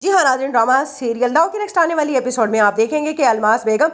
जी हाँ नाज़रीन, drama serial दाव की नेक्स्ट आने वाली एपिसोड में आप देखेंगे कि अलमास बेगम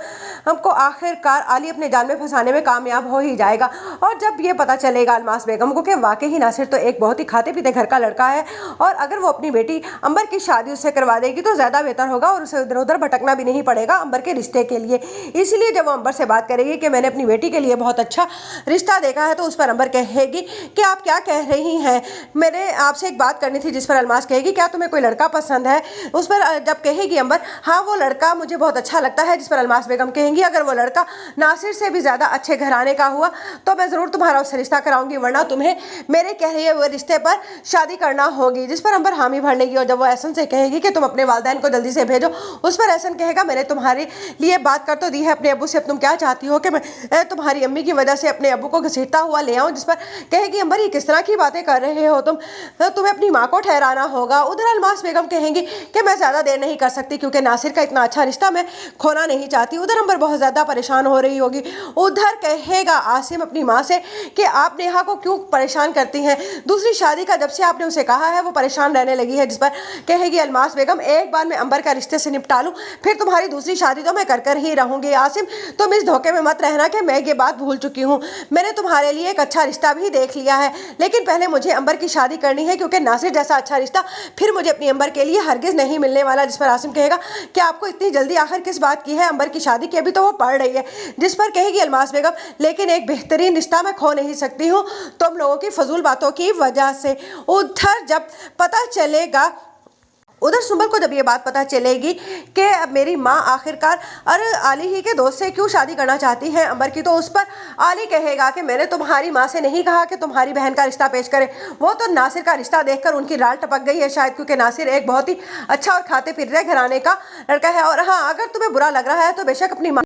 हमको आखिरकार आली अपने जाल में फंसाने में कामयाब हो ही जाएगा। और जब ये पता चलेगा अलमास बेगम को कि वाकई ही नासिर तो एक बहुत ही खाते पीते घर का लड़का है और अगर वो अपनी बेटी अंबर की शादी उससे करवा देगी तो ज़्यादा बेहतर होगा और उसे इधर उधर भटकना भी नहीं पड़ेगा अंबर के रिश्ते के लिए। इसीलिए जब वो अंबर से बात करेगी कि मैंने अपनी बेटी के लिए बहुत अच्छा रिश्ता देखा है तो उस पर अंबर कहेगी कि आप क्या कह रही हैं, मैंने आपसे एक बात करनी थी। जिस पर अलमास कहेगी क्या तुम्हें कोई लड़का पसंद है। उस पर जब कहेगी अंबर हाँ वो लड़का मुझे बहुत अच्छा लगता है। जिस पर अलमास बेगम कहेंगी अगर वो लड़का नासिर से भी ज़्यादा अच्छे घराने का हुआ तो मैं ज़रूर तुम्हारा उससे रिश्ता कराऊंगी, वरना तुम्हें मेरे कह रही है वो रिश्ते पर शादी करना होगी। जिस पर अंबर हामी भर लेगी और जब वो एहसन से कहेगी कि तुम अपने वालिदैन को जल्दी से भेजो, उस पर एहसन कहेगा मैंने तुम्हारे लिए बात कर तो दी है अपने अब्बू से, अब तुम क्या चाहती हो कि मैं तुम्हारी अम्मी की वजह से अपने अब्बू को घसीटता हुआ ले आऊँ। जिस पर कहेगी अंबर ये किस तरह की बातें कर रहे हो तुम, तुम्हें अपनी माँ को ठहराना होगा। उधर अलमास बेगम कहेंगी कि मैं ज़्यादा देर नहीं कर सकती क्योंकि नासिर का इतना अच्छा रिश्ता मैं खोना नहीं चाहती। उधर अंबर बहुत ज़्यादा परेशान हो रही होगी। उधर कहेगा आसिम अपनी माँ से कि आप नेहा को क्यों परेशान करती हैं, दूसरी शादी का जब से आपने उसे कहा है वो परेशान रहने लगी है। जिस पर कहेगी अलमास बेगम एक बार मैं अंबर का रिश्ते से निपटा लूँ फिर तुम्हारी दूसरी शादी तो मैं कर ही रहूँगी। आसिम तुम इस धोखे में मत रहना कि मैं ये बात भूल चुकी हूँ, मैंने तुम्हारे लिए एक अच्छा रिश्ता भी देख लिया है, लेकिन पहले मुझे अंबर की शादी करनी है क्योंकि नासिर जैसा अच्छा रिश्ता फिर मुझे अपनी अंबर के लिए हरगिज़ नहीं मिलने वाला। जिस पर आसिम कहेगा कि आपको इतनी जल्दी आखिर किस बात की है, अंबर की शादी की अभी तो वो पढ़ रही है। जिस पर कहेगी अलमास बेगम लेकिन एक बेहतरीन रिश्ता मैं खो नहीं सकती हूँ तुम लोगों की फजूल बातों की वजह से। उधर जब पता चलेगा उधर सुंबल को जब ये बात पता चलेगी कि अब मेरी माँ आखिरकार अरे आली ही के दोस्त से क्यों शादी करना चाहती है अंबर की, तो उस पर आली कहेगा कि मैंने तुम्हारी माँ से नहीं कहा कि तुम्हारी बहन का रिश्ता पेश करे, वो तो नासिर का रिश्ता देखकर उनकी राल टपक गई है शायद, क्योंकि नासिर एक बहुत ही अच्छा और खाते पीते घराने का लड़का है। और हाँ अगर तुम्हें बुरा लग रहा है तो बेशक अपनी माँ